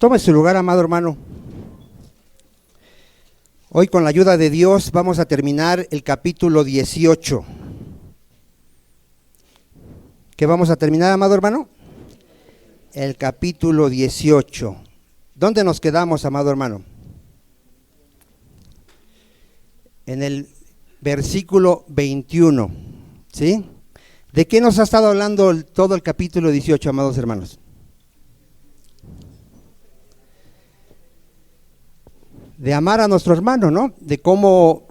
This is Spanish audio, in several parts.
Tome su lugar, amado hermano. Hoy, con la ayuda de Dios, vamos a terminar el capítulo 18. ¿Qué vamos a terminar, amado hermano? El capítulo 18. ¿Dónde nos quedamos, amado hermano? En el versículo 21, ¿sí? ¿De qué nos ha estado hablando todo el capítulo 18, amados hermanos? De amar a nuestro hermano, ¿no? De cómo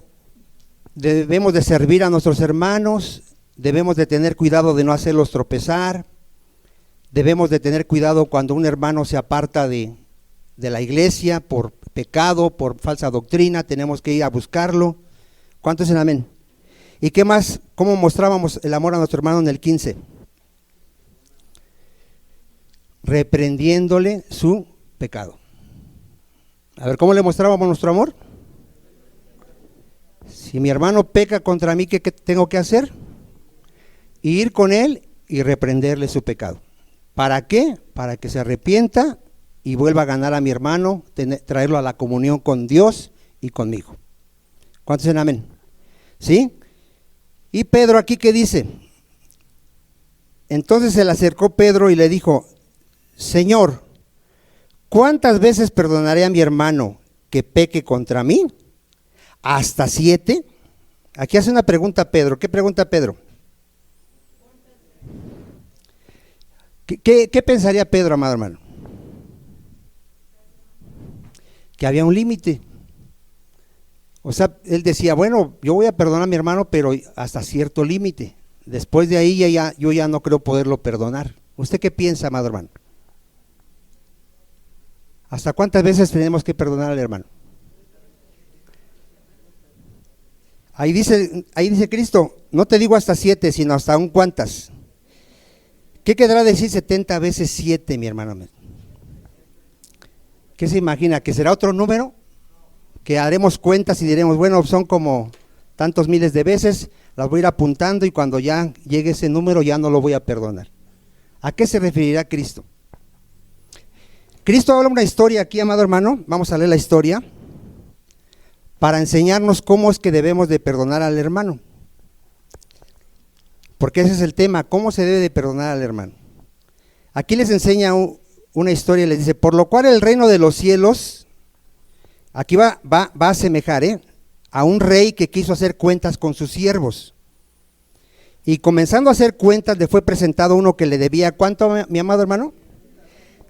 debemos de servir a nuestros hermanos, debemos de tener cuidado de no hacerlos tropezar, debemos de tener cuidado cuando un hermano se aparta de la iglesia por pecado, por falsa doctrina, tenemos que ir a buscarlo. ¿Cuántos dicen amén? ¿Y qué más? ¿Cómo mostrábamos el amor a nuestro hermano en el 15? Reprendiéndole su pecado. A ver, ¿cómo le mostrábamos nuestro amor? Si mi hermano peca contra mí, ¿qué tengo que hacer? Ir con él y reprenderle su pecado. ¿Para qué? Para que se arrepienta y vuelva a ganar a mi hermano, traerlo a la comunión con Dios y conmigo. ¿Cuántos dicen amén? ¿Sí? Y Pedro aquí, ¿qué dice? Entonces se le acercó Pedro y le dijo: Señor, ¿cuántas veces perdonaré a mi hermano que peque contra mí? ¿Hasta 7? Aquí hace una pregunta Pedro. ¿Qué pregunta Pedro? ¿Qué pensaría Pedro, amado hermano? Que había un límite. O sea, él decía, bueno, yo voy a perdonar a mi hermano, pero hasta cierto límite. Después de ahí yo ya no creo poderlo perdonar. ¿Usted qué piensa, amado hermano? ¿Hasta cuántas veces tenemos que perdonar al hermano? Ahí dice Cristo, no te digo hasta 7, sino hasta un cuántas. ¿Qué quedará decir 70 veces 7, mi hermano? ¿Qué se imagina? ¿Que será otro número? Que haremos cuentas y diremos, bueno, son como tantos miles de veces, las voy a ir apuntando y cuando ya llegue ese número ya no lo voy a perdonar. ¿A qué se referirá Cristo? Cristo habla una historia aquí, amado hermano, vamos a leer la historia, para enseñarnos cómo es que debemos de perdonar al hermano. Porque ese es el tema, cómo se debe de perdonar al hermano. Aquí les enseña una historia, les dice, por lo cual el reino de los cielos, aquí va a asemejar a un rey que quiso hacer cuentas con sus siervos. Y comenzando a hacer cuentas, le fue presentado uno que le debía, ¿cuánto, mi amado hermano?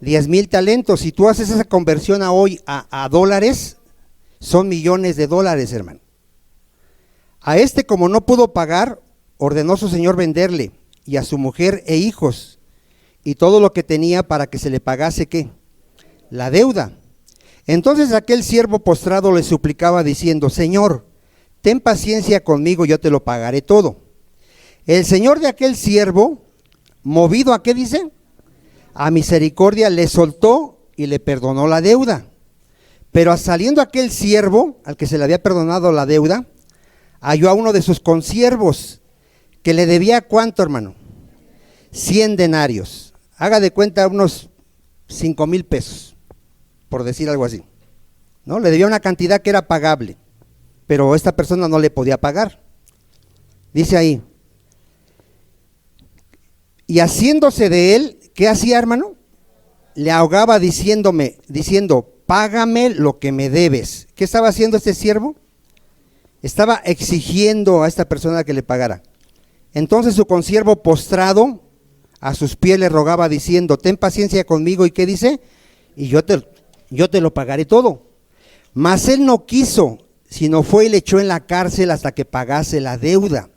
10,000 talentos. Si tú haces esa conversión hoy a dólares, son millones de dólares, hermano. A este, como no pudo pagar, ordenó su señor venderle, y a su mujer e hijos, y todo lo que tenía para que se le pagase, ¿qué? La deuda. Entonces aquel siervo postrado le suplicaba diciendo, Señor, ten paciencia conmigo, yo te lo pagaré todo. El señor de aquel siervo, movido a ¿qué dice? A misericordia, le soltó y le perdonó la deuda. Pero saliendo aquel siervo, al que se le había perdonado la deuda, halló a uno de sus consiervos, que le debía ¿cuánto, hermano? 100 denarios. Haga de cuenta unos 5,000 pesos, por decir algo así, ¿no? Le debía una cantidad que era pagable, pero esta persona no le podía pagar. Dice ahí, y haciéndose de él, ¿qué hacía, hermano? Le ahogaba diciendo, págame lo que me debes. ¿Qué estaba haciendo este siervo? Estaba exigiendo a esta persona que le pagara. Entonces su consiervo postrado a sus pies le rogaba diciendo, ten paciencia conmigo, ¿y qué dice? Y yo te lo pagaré todo. Mas él no quiso, sino fue y le echó en la cárcel hasta que pagase la deuda.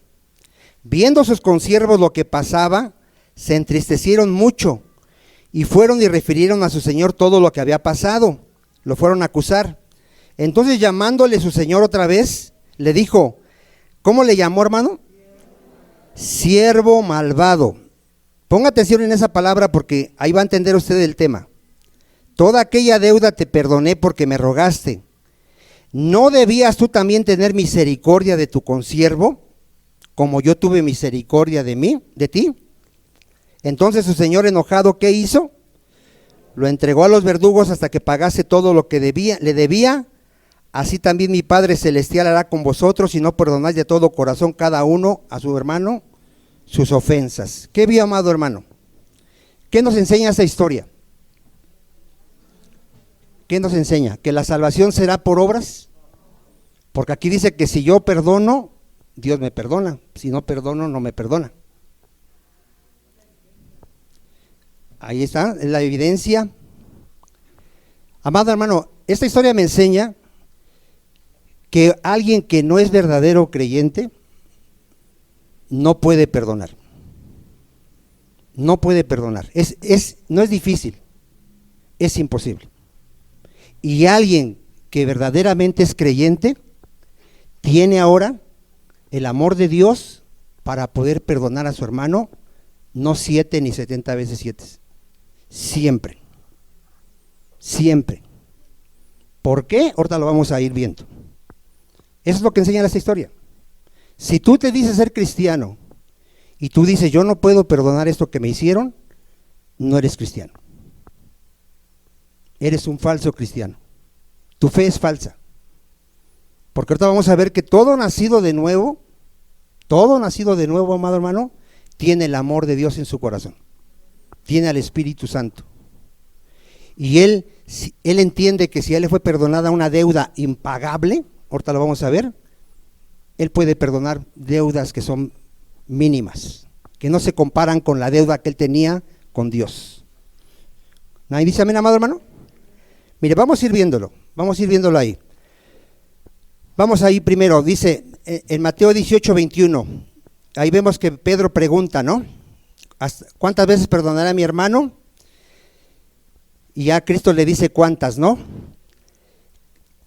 Viendo sus consiervos lo que pasaba, se entristecieron mucho y fueron y refirieron a su señor todo lo que había pasado. Lo fueron a acusar. Entonces, llamándole su señor otra vez, le dijo, ¿cómo le llamó, hermano? Siervo malvado. Ponga atención en esa palabra porque ahí va a entender usted el tema. Toda aquella deuda te perdoné porque me rogaste. ¿No debías tú también tener misericordia de tu consiervo, como yo tuve misericordia de ti? Entonces su señor enojado, ¿qué hizo? lo entregó a los verdugos hasta que pagase todo lo que le debía. Así también mi Padre Celestial hará con vosotros si no perdonáis de todo corazón cada uno a su hermano sus ofensas. ¿Qué vio, amado hermano? ¿Qué nos enseña esta historia? ¿Qué nos enseña? ¿Que la salvación será por obras? Porque aquí dice que si yo perdono, Dios me perdona. Si no perdono, no me perdona. Ahí está, es la evidencia. Amado hermano, esta historia me enseña que alguien que no es verdadero creyente no puede perdonar. No puede perdonar. No es difícil, es imposible. Y alguien que verdaderamente es creyente tiene ahora el amor de Dios para poder perdonar a su hermano, no 7 ni 70 veces 7. Siempre. Siempre. ¿Por qué? Ahorita lo vamos a ir viendo. Eso es lo que enseña esta historia. Si tú te dices ser cristiano y tú dices yo no puedo perdonar esto que me hicieron, no eres cristiano. Eres un falso cristiano. Tu fe es falsa. Porque ahorita vamos a ver que todo nacido de nuevo, amado hermano, tiene el amor de Dios en su corazón. Tiene al Espíritu Santo. Y él entiende que si a él le fue perdonada una deuda impagable, ahorita lo vamos a ver, él puede perdonar deudas que son mínimas, que no se comparan con la deuda que él tenía con Dios. ¿Nadie dice amén, amado hermano? Mire, vamos a ir viéndolo ahí. Vamos ahí primero, dice en Mateo 18:21, ahí vemos que Pedro pregunta, ¿no? ¿Cuántas veces perdonará a mi hermano? Y ya Cristo le dice cuántas, ¿no?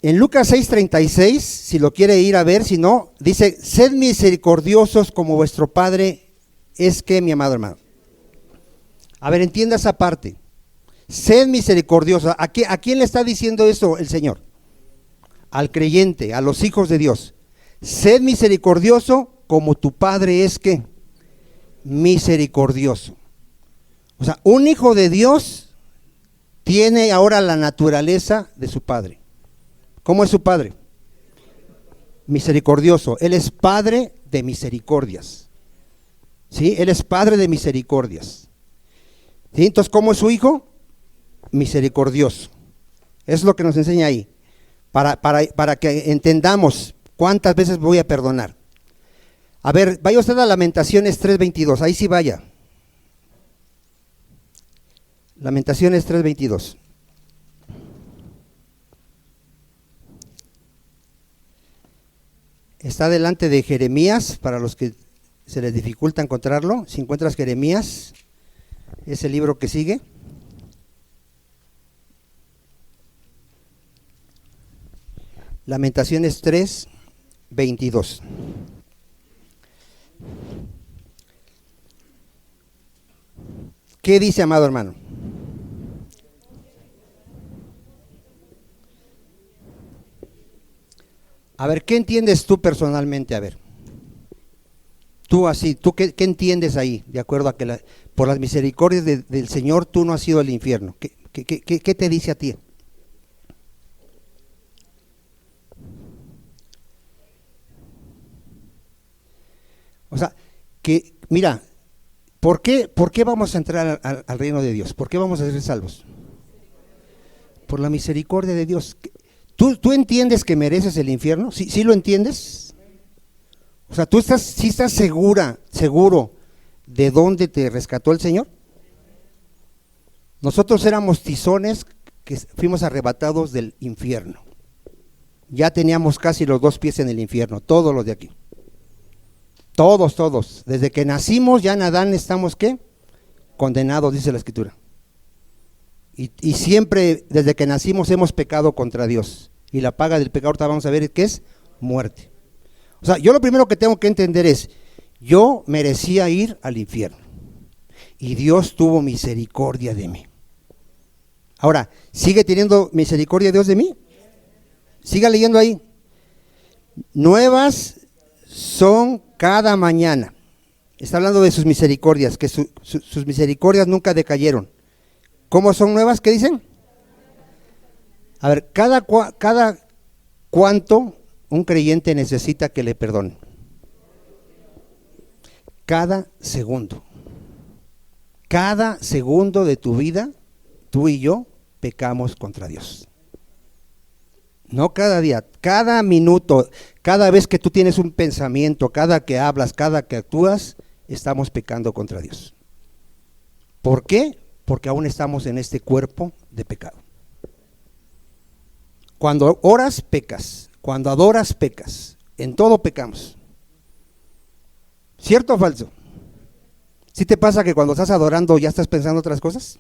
En Lucas 6:36, si lo quiere ir a ver, si no, dice, sed misericordiosos como vuestro Padre es que, mi amado hermano. A ver, entienda esa parte. Sed misericordiosos. ¿A quién le está diciendo eso el Señor? Al creyente, a los hijos de Dios. Sed misericordioso como tu Padre es que misericordioso. O sea, un hijo de Dios tiene ahora la naturaleza de su Padre. ¿Cómo es su Padre? Misericordioso. Él es Padre de misericordias. ¿Sí? Él es Padre de misericordias. ¿Sí? Entonces, ¿cómo es su hijo? Misericordioso. Es lo que nos enseña ahí. Para que entendamos cuántas veces voy a perdonar. A ver, vaya usted a Lamentaciones 3:22, ahí sí vaya. Lamentaciones 3:22. Está delante de Jeremías, para los que se les dificulta encontrarlo. Si encuentras Jeremías, es el libro que sigue. Lamentaciones 3:22. ¿Qué dice, amado hermano? A ver, ¿qué entiendes tú personalmente? A ver, tú así, ¿tú qué entiendes ahí? De acuerdo a que por las misericordias del Señor tú no has ido al infierno. ¿Qué te dice a ti? O sea, que mira, ¿por qué vamos a entrar al reino de Dios? ¿Por qué vamos a ser salvos? Por la misericordia de Dios. ¿Tú entiendes que mereces el infierno? ¿Sí lo entiendes? O sea, ¿tú sí estás seguro de dónde te rescató el Señor? Nosotros éramos tizones que fuimos arrebatados del infierno. Ya teníamos casi los 2 pies en el infierno, todos los de aquí. Todos. Desde que nacimos ya en Adán estamos, ¿qué? Condenados, dice la Escritura. Y siempre, desde que nacimos, hemos pecado contra Dios. Y la paga del pecado, ahorita vamos a ver qué es muerte. O sea, yo lo primero que tengo que entender es, yo merecía ir al infierno. Y Dios tuvo misericordia de mí. Ahora, ¿sigue teniendo misericordia Dios de mí? Siga leyendo ahí. Nuevas son cada mañana. Está hablando de sus misericordias, que sus misericordias nunca decayeron. ¿Cómo son nuevas? ¿Qué dicen? A ver, cada cuánto un creyente necesita que le perdonen. Cada segundo. Cada segundo de tu vida, tú y yo pecamos contra Dios. No cada día, cada minuto, cada vez que tú tienes un pensamiento, cada que hablas, cada que actúas, estamos pecando contra Dios. ¿Por qué? Porque aún estamos en este cuerpo de pecado. Cuando oras, pecas. Cuando adoras, pecas. En todo pecamos. ¿Cierto o falso? ¿Sí te pasa que cuando estás adorando ya estás pensando otras cosas?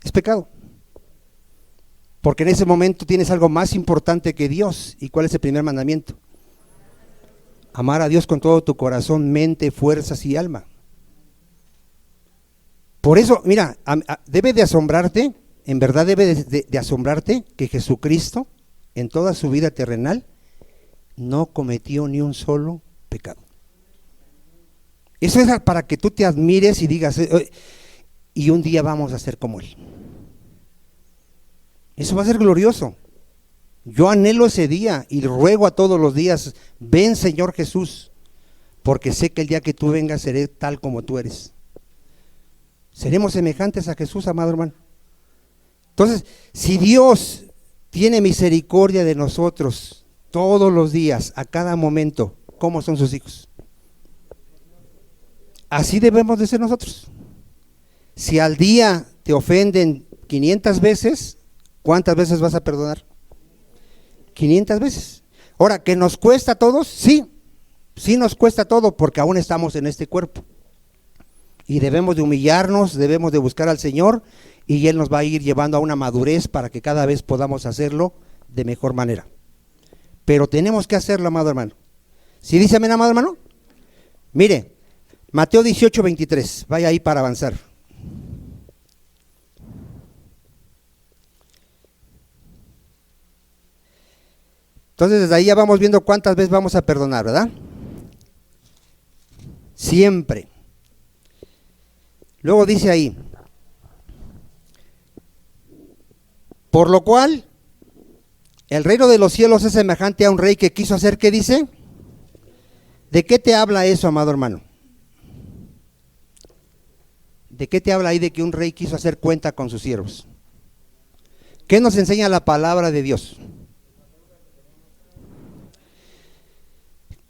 Es pecado. Porque en ese momento tienes algo más importante que Dios. ¿Y cuál es el primer mandamiento? Amar a Dios con todo tu corazón, mente, fuerzas y alma. Por eso, mira, debe de asombrarte, en verdad debe de asombrarte que Jesucristo en toda su vida terrenal no cometió ni un solo pecado. Eso es para que tú te admires y digas, y un día vamos a ser como Él. Eso va a ser glorioso. Yo anhelo ese día y ruego a todos los días, ven Señor Jesús, porque sé que el día que tú vengas seré tal como tú eres. Seremos semejantes a Jesús, amado hermano. Entonces, si Dios tiene misericordia de nosotros todos los días, a cada momento, ¿cómo son sus hijos? Así debemos de ser nosotros. Si al día te ofenden 500 veces, ¿cuántas veces vas a perdonar? 500 veces. Ahora, ¿que nos cuesta a todos? Sí, sí nos cuesta todo porque aún estamos en este cuerpo. Y debemos de humillarnos, debemos de buscar al Señor y Él nos va a ir llevando a una madurez para que cada vez podamos hacerlo de mejor manera. Pero tenemos que hacerlo, amado hermano. ¿Sí dice amén, amado hermano? Mire, Mateo 18:23, vaya ahí para avanzar. Entonces desde ahí ya vamos viendo cuántas veces vamos a perdonar, ¿verdad? Siempre. Luego dice ahí, por lo cual el reino de los cielos es semejante a un rey que quiso hacer, ¿qué dice? ¿De qué te habla eso, amado hermano? ¿De qué te habla ahí de que un rey quiso hacer cuenta con sus siervos? ¿Qué nos enseña la palabra de Dios?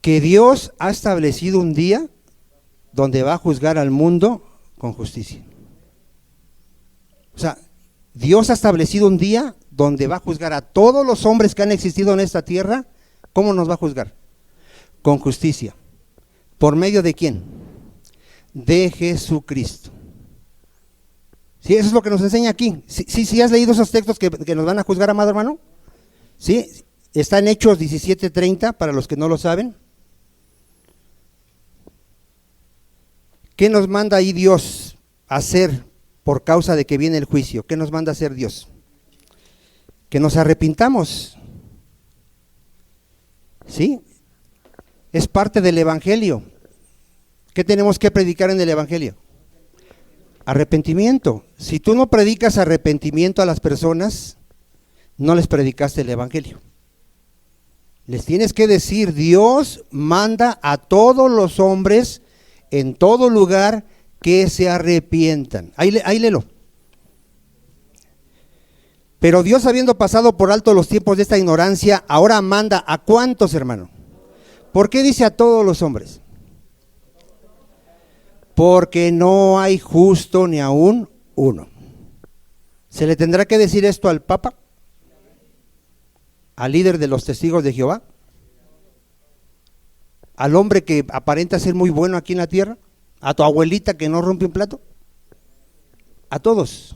Que Dios ha establecido un día donde va a juzgar al mundo con justicia. O sea, Dios ha establecido un día donde va a juzgar a todos los hombres que han existido en esta tierra. ¿Cómo nos va a juzgar? Con justicia. ¿Por medio de quién? De Jesucristo. Sí, eso es lo que nos enseña aquí. Sí, has leído esos textos que nos van a juzgar, amado hermano. Sí, está en Hechos 17:30 para los que no lo saben. ¿Qué nos manda ahí Dios a hacer por causa de que viene el juicio? ¿Qué nos manda a hacer Dios? Que nos arrepintamos. ¿Sí? Es parte del evangelio. ¿Qué tenemos que predicar en el evangelio? Arrepentimiento. Si tú no predicas arrepentimiento a las personas, no les predicaste el evangelio. Les tienes que decir, Dios manda a todos los hombres en todo lugar que se arrepientan. Ahí léelo. Pero Dios, habiendo pasado por alto los tiempos de esta ignorancia, ahora manda a ¿cuántos, hermano? ¿Por qué dice a todos los hombres? Porque no hay justo ni aún uno. ¿Se le tendrá que decir esto al Papa? ¿Al líder de los testigos de Jehová? ¿Al hombre que aparenta ser muy bueno aquí en la tierra? ¿A tu abuelita que no rompe un plato? A todos.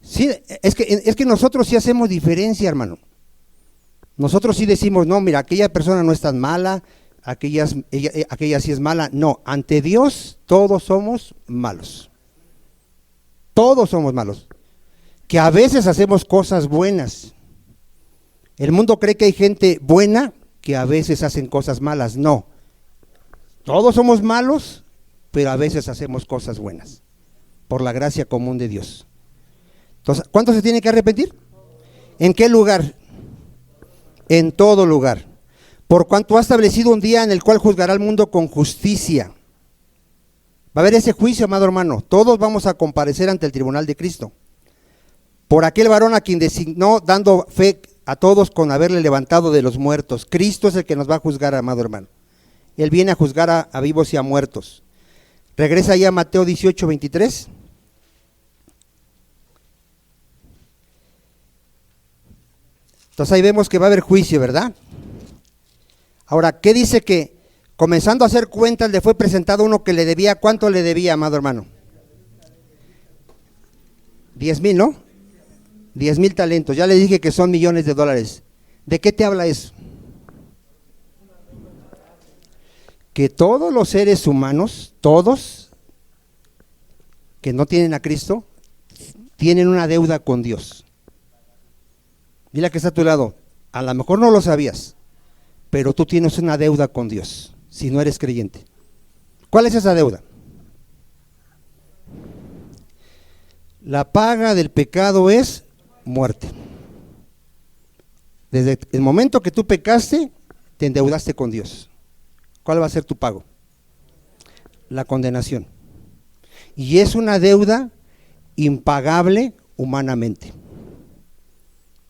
Sí, es que nosotros sí hacemos diferencia, hermano. Nosotros sí decimos, no, mira, aquella persona no es tan mala, aquella sí es mala. No, ante Dios todos somos malos. Todos somos malos. Que a veces hacemos cosas buenas. El mundo cree que hay gente buena que a veces hacen cosas malas. No, todos somos malos, pero a veces hacemos cosas buenas. por la gracia común de Dios. Entonces, ¿cuánto se tiene que arrepentir? ¿En qué lugar? En todo lugar. Por cuanto ha establecido un día en el cual juzgará al mundo con justicia. Va a haber ese juicio, amado hermano. Todos vamos a comparecer ante el tribunal de Cristo. Por aquel varón a quien designó, dando fe a todos con haberle levantado de los muertos. Cristo es el que nos va a juzgar, amado hermano. Él viene a juzgar a vivos y a muertos. Regresa ya a Mateo 18, 23. Entonces ahí vemos que va a haber juicio, ¿verdad? Ahora, ¿qué dice? Que comenzando a hacer cuentas le fue presentado uno que le debía. ¿Cuánto le debía, amado hermano? 10,000, ¿no? 10,000 talentos. Ya le dije que son millones de dólares. ¿De qué te habla eso? Que todos los seres humanos, todos que no tienen a Cristo, tienen una deuda con Dios. Dile que está a tu lado, a lo mejor no lo sabías, pero tú tienes una deuda con Dios, si no eres creyente. ¿Cuál es esa deuda? La paga del pecado es muerte. Desde el momento que tú pecaste, te endeudaste con Dios. ¿Cuál va a ser tu pago? La condenación. Y es una deuda impagable humanamente.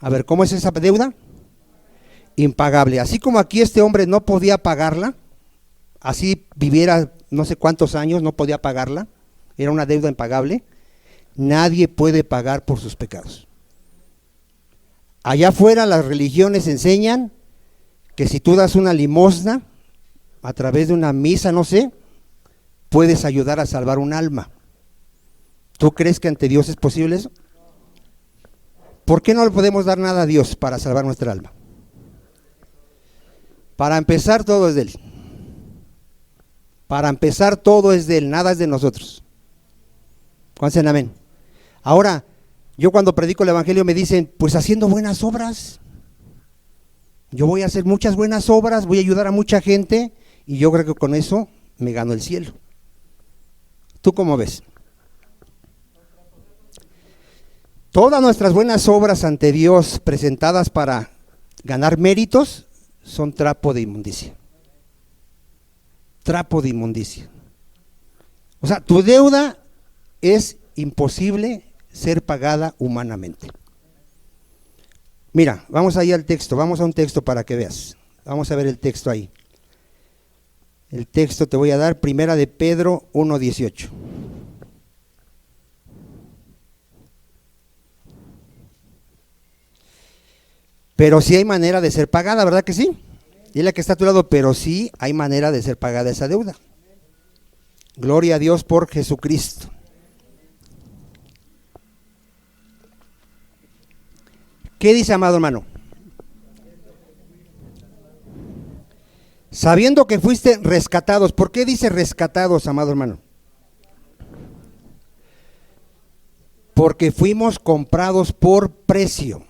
A ver, ¿cómo es esa deuda? Impagable. Así como aquí este hombre no podía pagarla, así viviera no sé cuántos años, no podía pagarla, era una deuda impagable. Nadie puede pagar por sus pecados. Allá afuera las religiones enseñan que si tú das una limosna, a través de una misa, no sé, puedes ayudar a salvar un alma. ¿Tú crees que ante Dios es posible eso? ¿Por qué no le podemos dar nada a Dios para salvar nuestra alma? Para empezar, todo es de Él. Para empezar, todo es de Él, nada es de nosotros. ¿Cuántos dicen amén? Ahora, yo cuando predico el evangelio me dicen, pues haciendo buenas obras. Yo voy a hacer muchas buenas obras, voy a ayudar a mucha gente y yo creo que con eso me gano el cielo. ¿Tú cómo ves? Todas nuestras buenas obras ante Dios presentadas para ganar méritos son trapo de inmundicia. Trapo de inmundicia. O sea, tu deuda es imposible ser pagada humanamente. Mira, vamos ahí al texto, vamos a un texto para que veas. Vamos a ver el texto ahí. El texto te voy a dar, Primera de Pedro 1:18. Pero sí hay manera de ser pagada, ¿verdad que sí? Dile que está a tu lado, pero sí hay manera de ser pagada esa deuda. Gloria a Dios por Jesucristo. ¿Qué dice, amado hermano? Sabiendo que fuiste rescatados. ¿Por qué dice rescatados, amado hermano? Porque fuimos comprados por precio.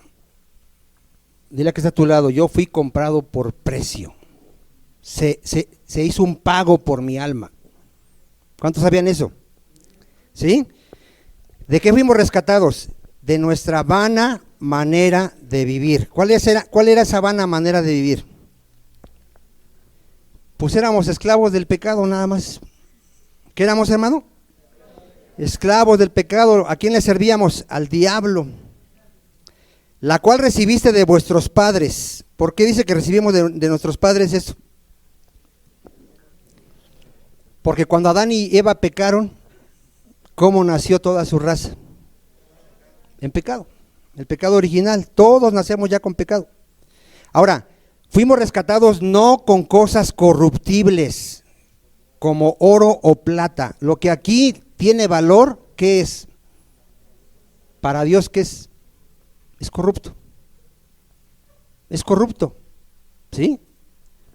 Dile que está a tu lado, yo fui comprado por precio. Se hizo un pago por mi alma. ¿Cuántos sabían eso? ¿Sí? ¿De qué fuimos rescatados? De nuestra vana manera de vivir. ¿Cuál era esa vana manera de vivir? Pues éramos esclavos del pecado nada más. ¿Qué éramos, hermano? Esclavos del pecado. ¿A quién le servíamos? Al diablo. La cual recibiste de vuestros padres. ¿Por qué dice que recibimos de nuestros padres eso? Porque cuando Adán y Eva pecaron, ¿cómo nació toda su raza? En pecado. El pecado original. Todos nacemos ya con pecado. Ahora, fuimos rescatados no con cosas corruptibles, como oro o plata. Lo que aquí tiene valor, ¿qué es? Para Dios, ¿qué es? Es corrupto. Es corrupto. ¿Sí?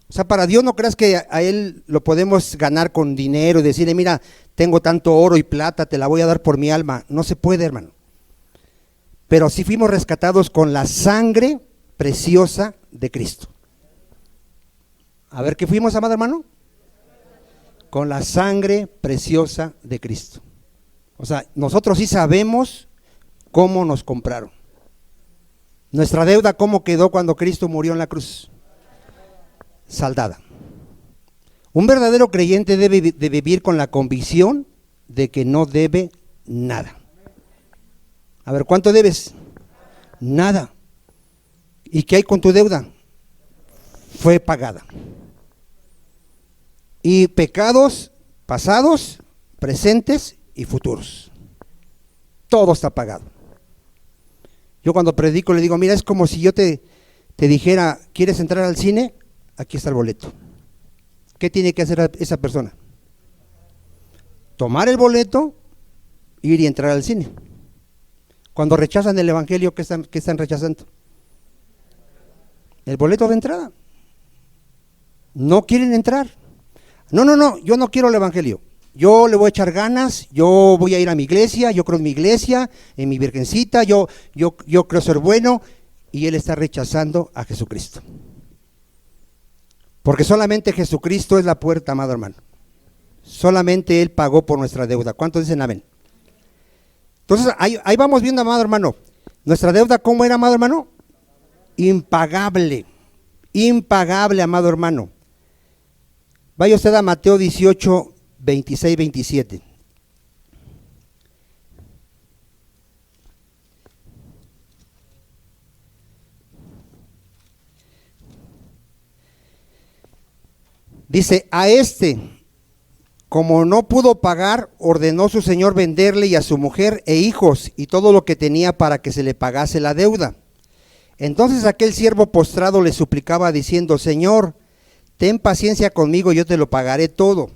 O sea, para Dios no creas que a Él lo podemos ganar con dinero y decirle, mira, tengo tanto oro y plata, te la voy a dar por mi alma. No se puede, hermano. Pero sí fuimos rescatados con la sangre preciosa de Cristo. A ver, ¿qué fuimos, amado hermano? Con la sangre preciosa de Cristo. O sea, nosotros sí sabemos cómo nos compraron. Nuestra deuda, ¿cómo quedó cuando Cristo murió en la cruz? Saldada. Un verdadero creyente debe de vivir con la convicción de que no debe nada. A ver, ¿cuánto debes? Nada. ¿Y qué hay con tu deuda? Fue pagada. Y pecados pasados, presentes y futuros. Todo está pagado. Yo cuando predico le digo, mira, es como si yo te dijera, ¿quieres entrar al cine? Aquí está el boleto. ¿Qué tiene que hacer esa persona? Tomar el boleto, ir y entrar al cine. Cuando rechazan el evangelio, ¿qué están rechazando? El boleto de entrada. No quieren entrar. No, yo no quiero el evangelio. Yo le voy a echar ganas, yo voy a ir a mi iglesia, yo creo en mi iglesia, en mi virgencita, yo creo ser bueno, y él está rechazando a Jesucristo. Porque solamente Jesucristo es la puerta, amado hermano. Solamente Él pagó por nuestra deuda. ¿Cuántos dicen amén? Entonces, ahí vamos viendo, amado hermano. Nuestra deuda, ¿cómo era, amado hermano? Impagable. Impagable, amado hermano. Vaya usted a Mateo 18, 26, 27. Dice, a como no pudo pagar, ordenó su señor venderle y a su mujer e hijos y todo lo que tenía para que se le pagase la deuda. Entonces aquel siervo postrado le suplicaba diciendo, Señor, ten paciencia conmigo, yo te lo pagaré todo.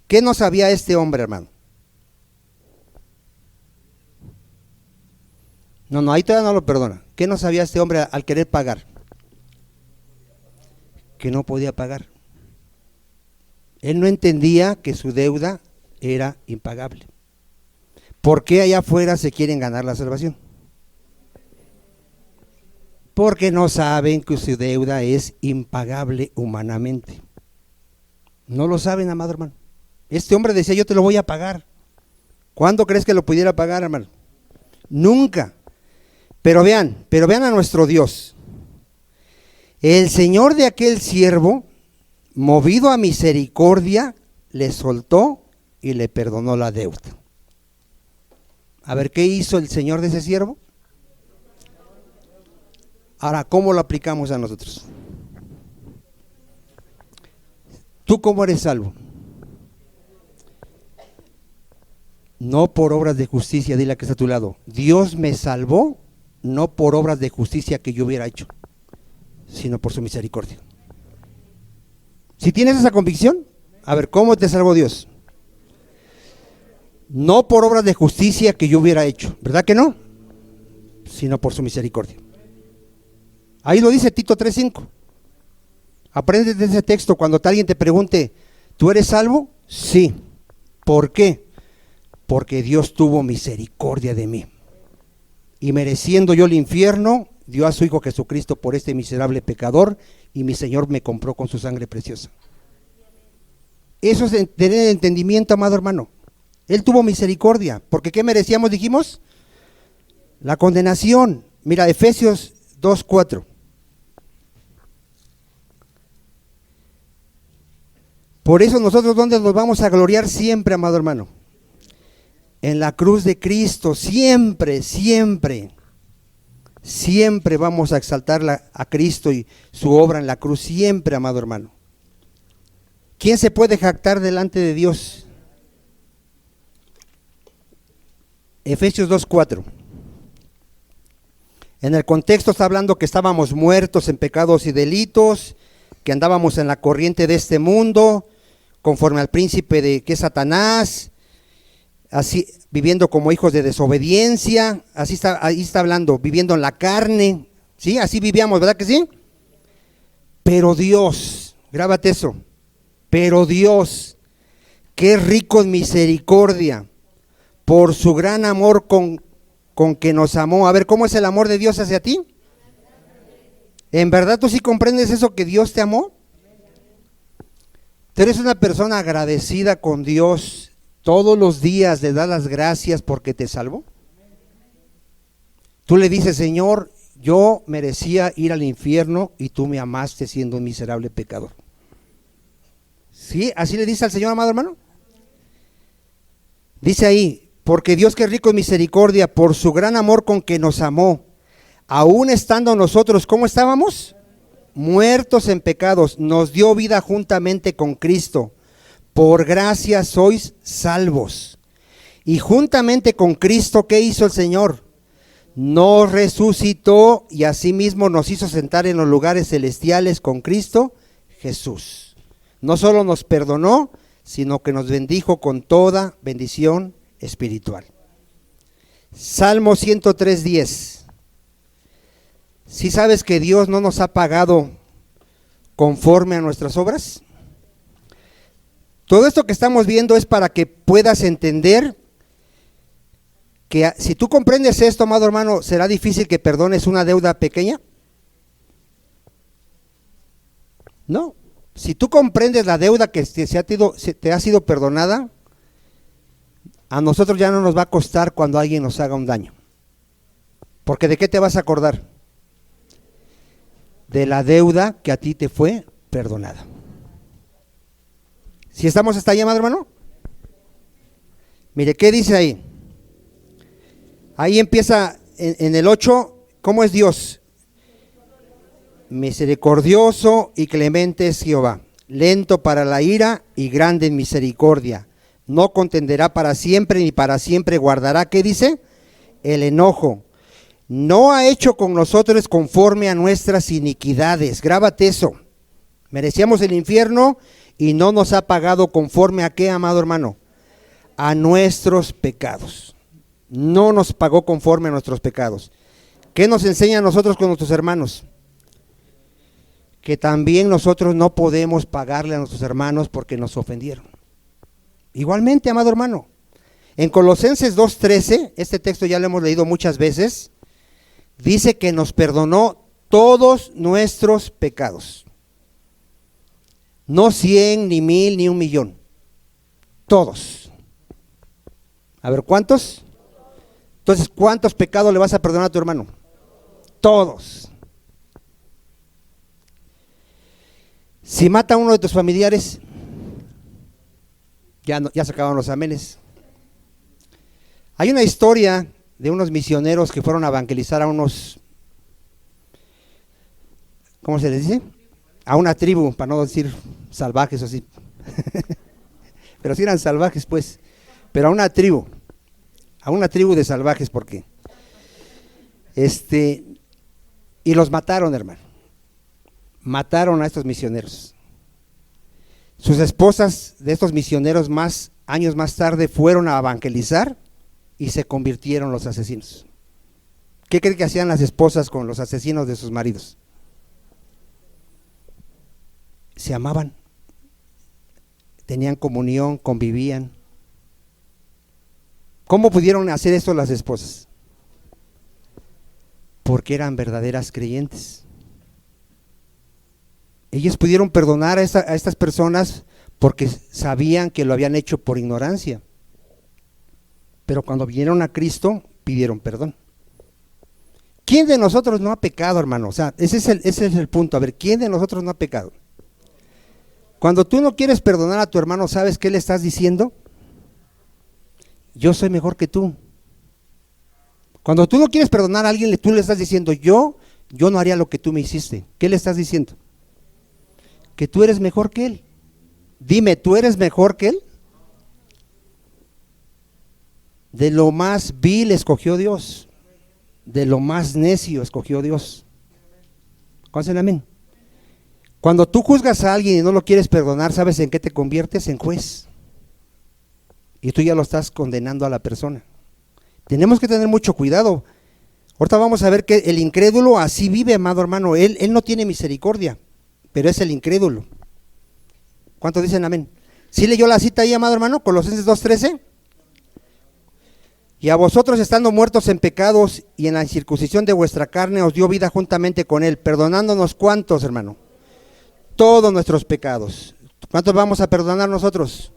¿Qué no sabía este hombre, hermano? No, ahí todavía no lo perdona. ¿Qué no sabía este hombre al querer pagar? Que no podía pagar. Él no entendía que su deuda era impagable. ¿Por qué allá afuera se quieren ganar la salvación? Porque no saben que su deuda es impagable humanamente. No lo saben, amado hermano. Este hombre decía, yo te lo voy a pagar. ¿Cuándo crees que lo pudiera pagar, hermano? Nunca. Pero vean a nuestro Dios. El Señor de aquel siervo, movido a misericordia, le soltó y le perdonó la deuda. A ver, ¿qué hizo el Señor de ese siervo? Ahora, ¿cómo lo aplicamos a nosotros? ¿Tú cómo eres salvo? No por obras de justicia, dile a que está a tu lado. Dios me salvó, no por obras de justicia que yo hubiera hecho, sino por su misericordia. Si tienes esa convicción, a ver, ¿cómo te salvó Dios? No por obras de justicia que yo hubiera hecho, ¿verdad que no? Sino por su misericordia. Ahí lo dice Tito 3:5. Aprende de ese texto. Cuando alguien te pregunte, ¿tú eres salvo? Sí. ¿Por qué? Porque Dios tuvo misericordia de mí. Y mereciendo yo el infierno, dio a su Hijo Jesucristo por este miserable pecador, y mi Señor me compró con su sangre preciosa. Eso es tener entendimiento, amado hermano. Él tuvo misericordia, porque ¿qué merecíamos, dijimos? La condenación. Mira, Efesios 2:4. Por eso nosotros, ¿dónde nos vamos a gloriar siempre, amado hermano? En la cruz de Cristo, siempre, siempre. Siempre vamos a exaltar a Cristo y su obra en la cruz, siempre, amado hermano. ¿Quién se puede jactar delante de Dios? Efesios 2:4. En el contexto está hablando que estábamos muertos en pecados y delitos, que andábamos en la corriente de este mundo, conforme al príncipe que es Satanás, así viviendo como hijos de desobediencia, ahí está hablando, viviendo en la carne, ¿sí? Así vivíamos, ¿verdad que sí? Pero Dios, grábate eso, pero Dios, que es rico en misericordia, por su gran amor con que nos amó. A ver, ¿cómo es el amor de Dios hacia ti? ¿En verdad tú sí comprendes eso, que Dios te amó? Tú eres una persona agradecida con Dios. ¿Todos los días le das las gracias porque te salvó? Tú le dices, Señor, yo merecía ir al infierno y tú me amaste siendo un miserable pecador. ¿Sí? ¿Así le dice al Señor, amado hermano? Dice ahí, porque Dios, que es rico en misericordia, por su gran amor con que nos amó, aún estando nosotros, ¿cómo estábamos? Muertos en pecados, nos dio vida juntamente con Cristo. Por gracia sois salvos. Y juntamente con Cristo, ¿qué hizo el Señor? Nos resucitó y asimismo nos hizo sentar en los lugares celestiales con Cristo Jesús. No solo nos perdonó, sino que nos bendijo con toda bendición espiritual. Salmo 103:10. ¿Sí sabes que Dios no nos ha pagado conforme a nuestras obras? Todo esto que estamos viendo es para que puedas entender que si tú comprendes esto, amado hermano, ¿será difícil que perdones una deuda pequeña? No. Si tú comprendes la deuda que te ha sido perdonada, a nosotros ya no nos va a costar cuando alguien nos haga un daño. Porque ¿de qué te vas a acordar? De la deuda que a ti te fue perdonada. ¿Si estamos hasta ahí, amado hermano? Mire, ¿qué dice ahí? Ahí empieza en el 8, ¿cómo es Dios? Misericordioso y clemente es Jehová, lento para la ira y grande en misericordia. No contenderá para siempre, ni para siempre guardará, ¿qué dice? El enojo. No ha hecho con nosotros conforme a nuestras iniquidades. Grábate eso. Merecíamos el infierno y no nos ha pagado conforme a qué, amado hermano, a nuestros pecados. No nos pagó conforme a nuestros pecados. ¿Qué nos enseña a nosotros con nuestros hermanos? Que también nosotros no podemos pagarle a nuestros hermanos porque nos ofendieron. Igualmente, amado hermano, en Colosenses 2:13, este texto ya lo hemos leído muchas veces, dice que nos perdonó todos nuestros pecados. No 100, ni 1000, ni 1,000,000. Todos. A ver, ¿cuántos? Entonces, ¿cuántos pecados le vas a perdonar a tu hermano? Todos. Si mata a uno de tus familiares, ya se acabaron los amenes. Hay una historia de unos misioneros que fueron a evangelizar a unos, ¿cómo se les dice? A una tribu, para no decir salvajes o así. Pero sí eran salvajes, pues. Pero a una tribu de salvajes, ¿por qué? Y los mataron, hermano. Mataron a estos misioneros. Sus esposas de estos misioneros años más tarde fueron a evangelizar y se convirtieron los asesinos. ¿Qué cree que hacían las esposas con los asesinos de sus maridos? Se amaban, tenían comunión, convivían. ¿Cómo pudieron hacer esto las esposas? Porque eran verdaderas creyentes. Ellos pudieron perdonar a estas personas porque sabían que lo habían hecho por ignorancia. Pero cuando vinieron a Cristo, pidieron perdón. ¿Quién de nosotros no ha pecado, hermano? O sea, ese es el punto. A ver, ¿quién de nosotros no ha pecado? Cuando tú no quieres perdonar a tu hermano, ¿sabes qué le estás diciendo? Yo soy mejor que tú. Cuando tú no quieres perdonar a alguien, tú le estás diciendo, yo no haría lo que tú me hiciste. ¿Qué le estás diciendo? Que tú eres mejor que él. Dime, ¿tú eres mejor que él? De lo más vil escogió Dios. De lo más necio escogió Dios. ¿Cuántos dicen amén? Cuando tú juzgas a alguien y no lo quieres perdonar, ¿sabes en qué te conviertes? En juez. Y tú ya lo estás condenando a la persona. Tenemos que tener mucho cuidado. Ahorita vamos a ver que el incrédulo así vive, amado hermano. Él no tiene misericordia, pero es el incrédulo. ¿Cuántos dicen amén? ¿Sí leyó la cita ahí, amado hermano? Colosenses 2:13. Y a vosotros, estando muertos en pecados y en la incircuncisión de vuestra carne, os dio vida juntamente con él, perdonándonos, ¿cuántos, hermano? Todos nuestros pecados. ¿Cuántos vamos a perdonar nosotros?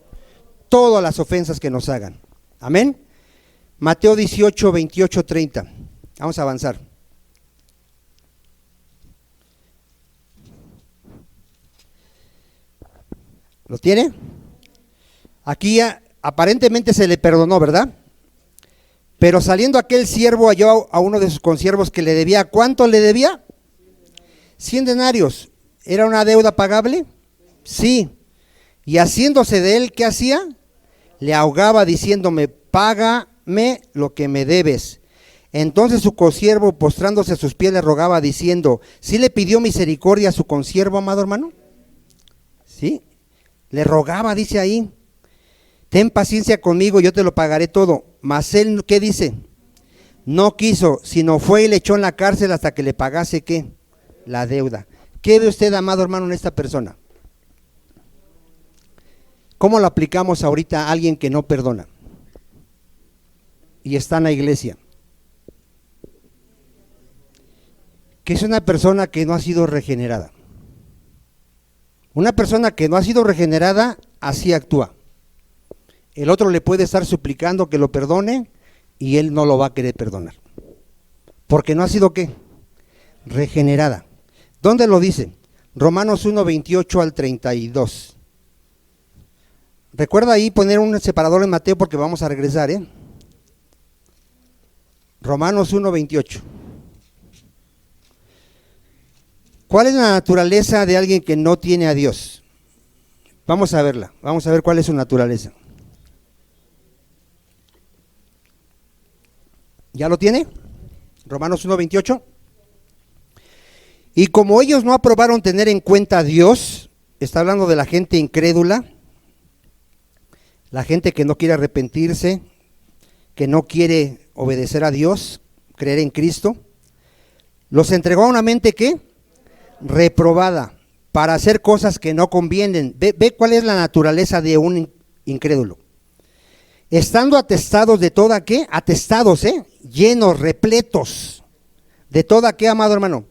todas las ofensas que nos hagan. Amén. Mateo 18, 28, 30. Vamos a avanzar. ¿Lo tiene? Aquí aparentemente se le perdonó, ¿verdad? Pero saliendo aquel siervo halló a uno de sus consiervos que le debía. ¿Cuánto le debía? 100 denarios. ¿Era una deuda pagable? Sí. Y haciéndose de él, ¿qué hacía? Le ahogaba diciéndome, págame lo que me debes. Entonces su consiervo, postrándose a sus pies, le rogaba diciendo, ¿sí le pidió misericordia a su consiervo, amado hermano? Sí. Le rogaba, dice ahí, ten paciencia conmigo, yo te lo pagaré todo. Mas él, ¿qué dice? No quiso, sino fue y le echó en la cárcel hasta que le pagase, ¿qué? La deuda. ¿Qué ve usted, amado hermano, en esta persona? ¿Cómo lo aplicamos ahorita a alguien que no perdona? Y está en la iglesia. Que es una persona que no ha sido regenerada. Una persona que no ha sido regenerada, así actúa. El otro le puede estar suplicando que lo perdone y él no lo va a querer perdonar. Porque no ha sido, ¿qué? Regenerada. ¿Dónde lo dice? Romanos 1, 28 al 32. Recuerda ahí poner un separador en Mateo porque vamos a regresar, ¿eh? Romanos 1, 28. ¿Cuál es la naturaleza de alguien que no tiene a Dios? Vamos a verla, vamos a ver cuál es su naturaleza. ¿Ya lo tiene? Romanos 1, 28. Y como ellos no aprobaron tener en cuenta a Dios, está hablando de la gente incrédula, la gente que no quiere arrepentirse, que no quiere obedecer a Dios, creer en Cristo, los entregó a una mente, ¿qué? Reprobada, para hacer cosas que no convienen. Ve cuál es la naturaleza de un incrédulo. Estando atestados de toda, ¿qué? Atestados, llenos, repletos, de toda, ¿qué, amado hermano?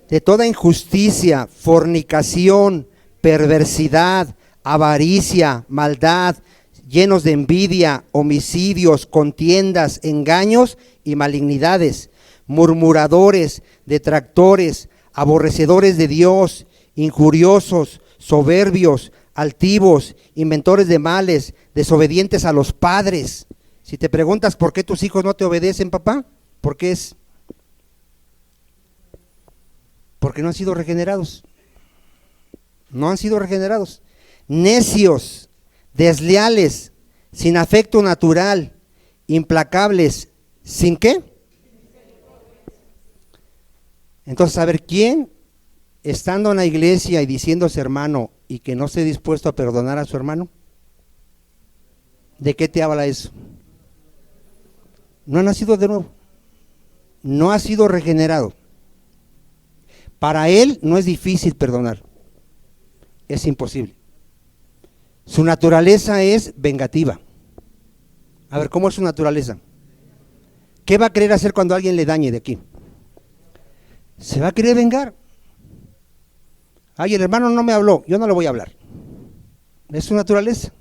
De toda injusticia, fornicación, perversidad, avaricia, maldad, llenos de envidia, homicidios, contiendas, engaños y malignidades, murmuradores, detractores, aborrecedores de Dios, injuriosos, soberbios, altivos, inventores de males, desobedientes a los padres. Si te preguntas por qué tus hijos no te obedecen, papá, porque no han sido regenerados. No han sido regenerados. Necios, desleales, sin afecto natural, implacables, ¿sin qué? Entonces, a ver, ¿quién estando en la iglesia y diciéndose hermano y que no esté dispuesto a perdonar a su hermano? ¿De qué te habla eso? No ha nacido de nuevo, no ha sido regenerado. Para él no es difícil perdonar, es imposible. Su naturaleza es vengativa. A ver, ¿cómo es su naturaleza? ¿Qué va a querer hacer cuando alguien le dañe de aquí? Se va a querer vengar. Ay, el hermano no me habló, yo no le voy a hablar. Es su naturaleza.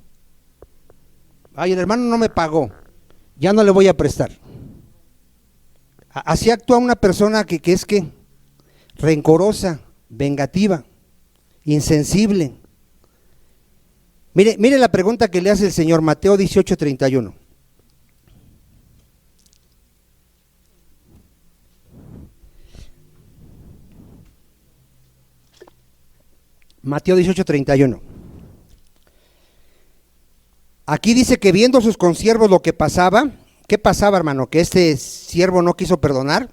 Ay, el hermano no me pagó, ya no le voy a prestar. Así actúa una persona que es que rencorosa, vengativa, insensible. Mire la pregunta que le hace el Señor, Mateo 18, 31. Mateo 18, 31. Aquí dice que viendo sus consiervos lo que pasaba, ¿qué pasaba, hermano? Que este siervo no quiso perdonar.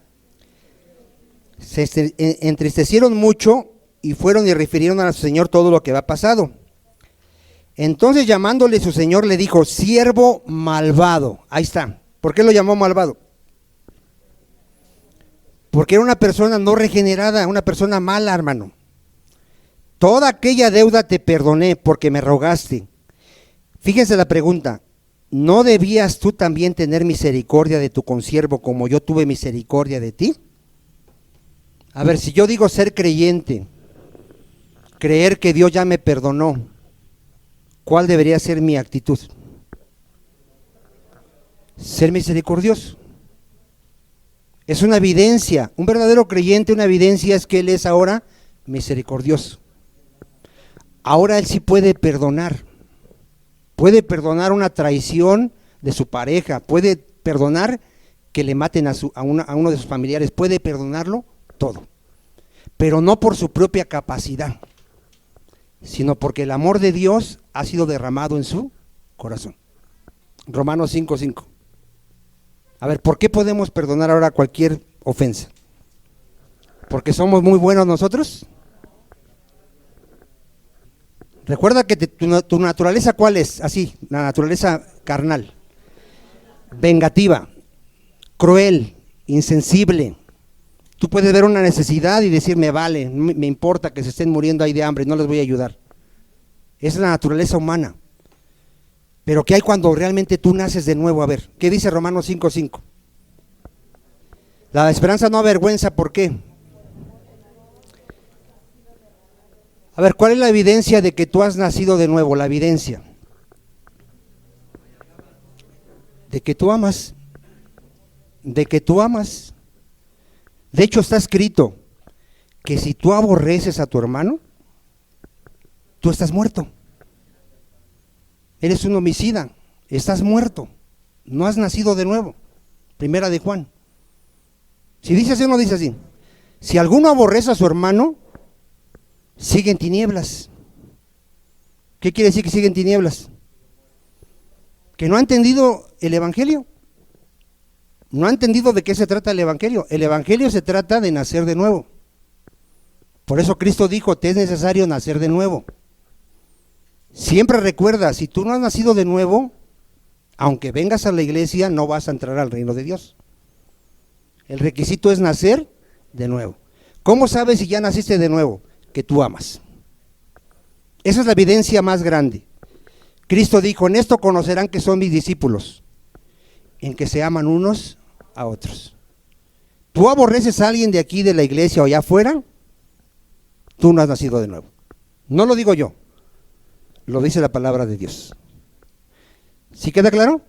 Se entristecieron mucho y fueron y refirieron a su señor todo lo que había pasado. Entonces llamándole su señor le dijo, siervo malvado. Ahí está. ¿Por qué lo llamó malvado? Porque era una persona no regenerada, una persona mala, hermano. Toda aquella deuda te perdoné porque me rogaste. Fíjense la pregunta, ¿no debías tú también tener misericordia de tu consiervo como yo tuve misericordia de ti? A ver, si yo digo ser creyente, creer que Dios ya me perdonó, ¿cuál debería ser mi actitud? Ser misericordioso. Es una evidencia, un verdadero creyente, una evidencia es que él es ahora misericordioso. Ahora él sí puede perdonar una traición de su pareja, puede perdonar que le maten a uno de sus familiares, puede perdonarlo todo, pero no por su propia capacidad, sino porque el amor de Dios ha sido derramado en su corazón. Romanos 5:5. A ver, ¿por qué podemos perdonar ahora cualquier ofensa? ¿Porque somos muy buenos nosotros? Recuerda que tu naturaleza, ¿cuál es? Así, la naturaleza carnal, vengativa, cruel, insensible. Tú puedes ver una necesidad y decir, me vale, me importa que se estén muriendo ahí de hambre, no les voy a ayudar. Esa es la naturaleza humana. Pero ¿qué hay cuando realmente tú naces de nuevo? A ver, ¿qué dice Romanos 5:5? La esperanza no avergüenza, ¿por qué? A ver, ¿cuál es la evidencia de que tú has nacido de nuevo? La evidencia de que tú amas, de que tú amas. De hecho está escrito que si tú aborreces a tu hermano, tú estás muerto. Eres un homicida, estás muerto, no has nacido de nuevo. Primera de Juan. Si dice así o no dice así. Si alguno aborrece a su hermano, sigue en tinieblas. ¿Qué quiere decir que sigue en tinieblas? Que no ha entendido el evangelio. No ha entendido de qué se trata el evangelio. El evangelio se trata de nacer de nuevo. Por eso Cristo dijo, te es necesario nacer de nuevo. Siempre recuerda, si tú no has nacido de nuevo, aunque vengas a la iglesia, no vas a entrar al reino de Dios. El requisito es nacer de nuevo. ¿Cómo sabes si ya naciste de nuevo? Que tú amas. Esa es la evidencia más grande. Cristo dijo, en esto conocerán que son mis discípulos, en que se aman unos a otros. Tú aborreces a alguien de aquí de la iglesia o allá afuera, tú no has nacido de nuevo. No lo digo yo, lo dice la palabra de Dios. ¿Sí queda claro?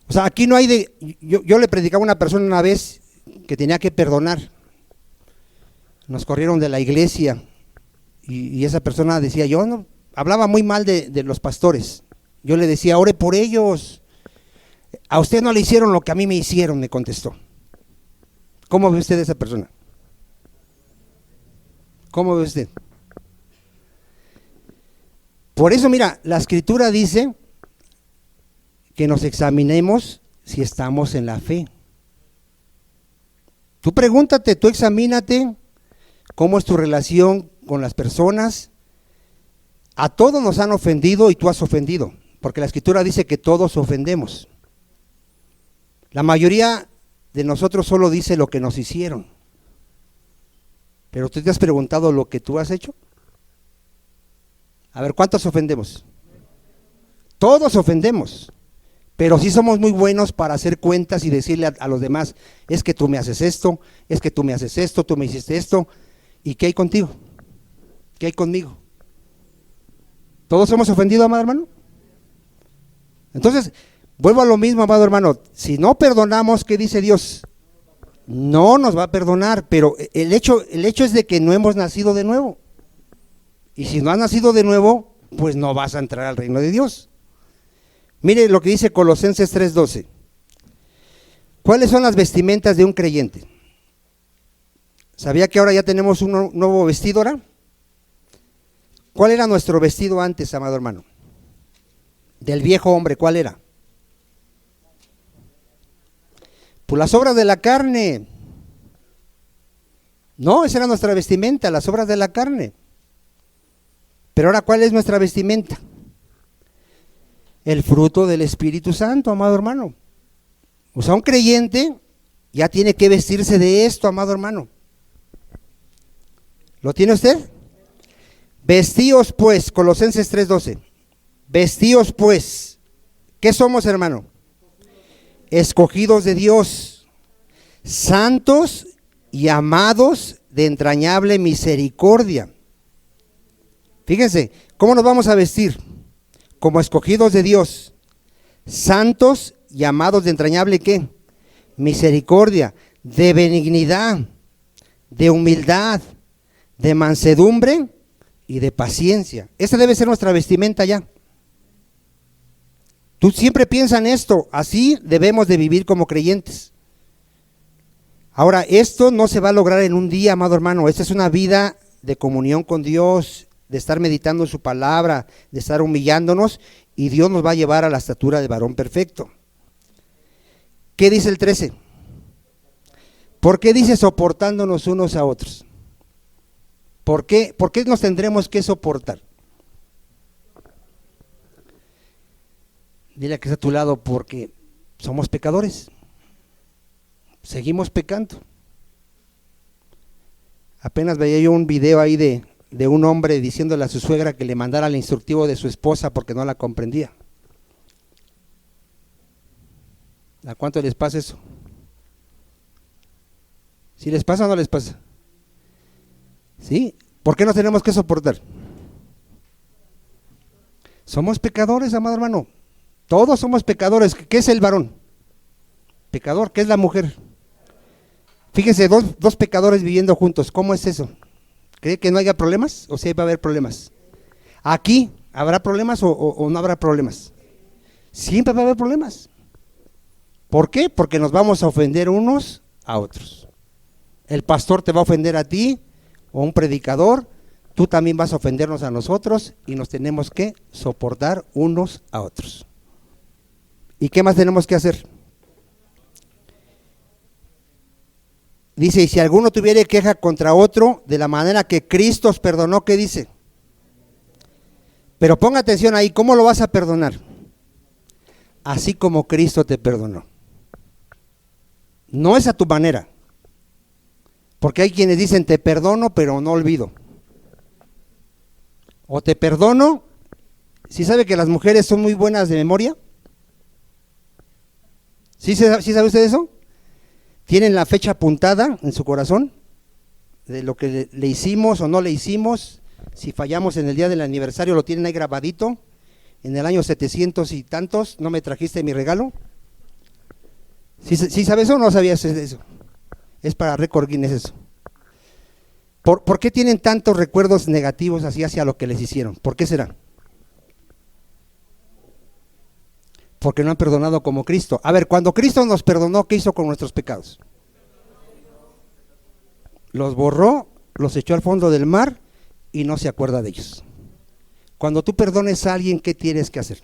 O sea, aquí no hay de... Yo le predicaba a una persona una vez que tenía que perdonar. Nos corrieron de la iglesia y esa persona decía, yo no, hablaba muy mal de los pastores. Yo le decía, ore por ellos. A usted no le hicieron lo que a mí me hicieron, me contestó. ¿Cómo ve usted a esa persona? ¿Cómo ve usted? Por eso, mira, la escritura dice que nos examinemos si estamos en la fe. Tú pregúntate, tú examínate, ¿cómo es tu relación con las personas? A todos nos han ofendido y tú has ofendido, porque la escritura dice que todos ofendemos. La mayoría de nosotros solo dice lo que nos hicieron. Pero tú te has preguntado lo que tú has hecho. A ver, ¿cuántos ofendemos? Todos ofendemos, pero sí somos muy buenos para hacer cuentas y decirle a los demás, es que tú me haces esto, es que tú me haces esto, tú me hiciste esto, ¿y qué hay contigo? ¿Qué hay conmigo? ¿Todos hemos ofendido, amado hermano? Entonces, vuelvo a lo mismo, amado hermano, si no perdonamos, ¿qué dice Dios? No nos va a perdonar, pero el hecho es de que no hemos nacido de nuevo. Y si no has nacido de nuevo, pues no vas a entrar al reino de Dios. Mire lo que dice Colosenses 3:12. ¿Cuáles son las vestimentas de un creyente? ¿Sabía que ahora ya tenemos un nuevo vestido ahora? ¿Cuál era nuestro vestido antes, amado hermano? Del viejo hombre, ¿cuál era? Pues las obras de la carne. No, esa era nuestra vestimenta, las obras de la carne. Pero ahora, ¿cuál es nuestra vestimenta? El fruto del Espíritu Santo, amado hermano. O sea, un creyente ya tiene que vestirse de esto, amado hermano. ¿Lo tiene usted? Vestíos pues, Colosenses 3:12. Vestíos pues. ¿Qué somos, hermano? Escogidos de Dios, santos y amados de entrañable misericordia. Fíjense, ¿cómo nos vamos a vestir? como escogidos de Dios, santos y amados de entrañable ¿qué? Misericordia, de benignidad, de humildad, de mansedumbre y de paciencia. Esa debe ser nuestra vestimenta ya. Tú siempre piensa en esto, así debemos de vivir como creyentes. Ahora, esto no se va a lograr en un día, amado hermano. Esta es una vida de comunión con Dios, de estar meditando en su palabra, de estar humillándonos, y Dios nos va a llevar a la estatura de varón perfecto. ¿Qué dice el 13? ¿Por qué dice soportándonos unos a otros? ¿Por qué nos tendremos que soportar? Dile a que está a tu lado, porque somos pecadores. Seguimos pecando. Apenas veía yo un video ahí de un hombre diciéndole a su suegra que le mandara el instructivo de su esposa porque no la comprendía. ¿A cuánto les pasa eso? ¿Sí les pasa o no les pasa? ¿Sí? ¿Por qué nos tenemos que soportar? Somos pecadores, amado hermano. Todos somos pecadores. ¿Qué es el varón? Pecador. ¿Qué es la mujer? Fíjense, dos pecadores viviendo juntos. ¿Cómo es eso? ¿Cree que no haya problemas? ¿O sí va a haber problemas? ¿Aquí habrá problemas o no habrá problemas? Siempre va a haber problemas. ¿Por qué? Porque nos vamos a ofender unos a otros. El pastor te va a ofender a ti, o un predicador, tú también vas a ofendernos a nosotros, y nos tenemos que soportar unos a otros. ¿Y qué más tenemos que hacer? Dice, y si alguno tuviere queja contra otro, de la manera que Cristo os perdonó, ¿qué dice? Pero ponga atención ahí, ¿cómo lo vas a perdonar? Así como Cristo te perdonó. No es a tu manera. Porque hay quienes dicen, te perdono, pero no olvido. O te perdono, ¿sí sabe que las mujeres son muy buenas de memoria? ¿Sí sabe usted eso? Tienen la fecha apuntada en su corazón de lo que le hicimos o no le hicimos. Si fallamos en el día del aniversario, lo tienen ahí grabadito. En el año 700 y tantos, ¿no me trajiste mi regalo? ¿Sí sabes eso o no sabías eso? Es para récord Guinness eso. ¿Por qué tienen tantos recuerdos negativos así hacia lo que les hicieron? ¿Por qué será? Porque no han perdonado como Cristo. A ver, cuando Cristo nos perdonó, ¿qué hizo con nuestros pecados? Los borró, los echó al fondo del mar y no se acuerda de ellos. Cuando tú perdones a alguien, ¿qué tienes que hacer?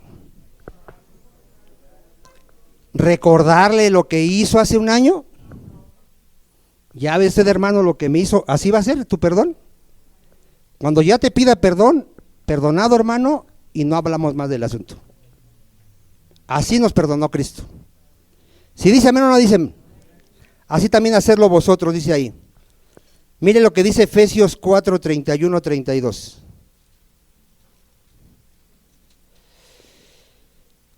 ¿Recordarle lo que hizo hace un año? Ya ve usted, hermano, lo que me hizo. ¿Así va a ser tu perdón? Cuando ya te pida perdón, perdonado, hermano, y no hablamos más del asunto. Así nos perdonó Cristo. Si dice amén o no dicen, así también hacerlo vosotros, dice ahí. Mire lo que dice Efesios 4, 31, 32.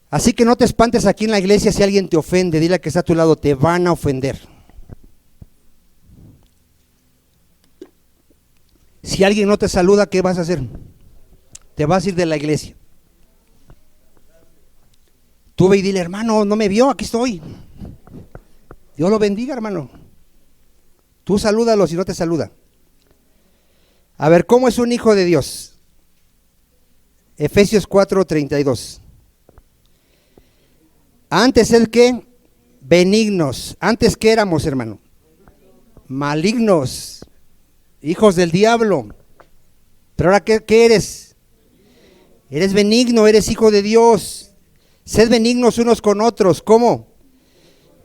Así que no te espantes aquí en la iglesia si alguien te ofende, dile que está a tu lado, te van a ofender. Si alguien no te saluda, ¿qué vas a hacer? Te vas a ir de la iglesia. Tú ve y dile, hermano, no me vio, aquí estoy. Dios lo bendiga, hermano. Tú salúdalo si no te saluda. A ver, ¿cómo es un hijo de Dios? Efesios 4, 32. Antes el que, benignos. Antes que éramos, hermano, malignos, hijos del diablo. Pero ahora, ¿qué eres? Eres benigno, eres hijo de Dios. Sed benignos unos con otros. ¿Cómo?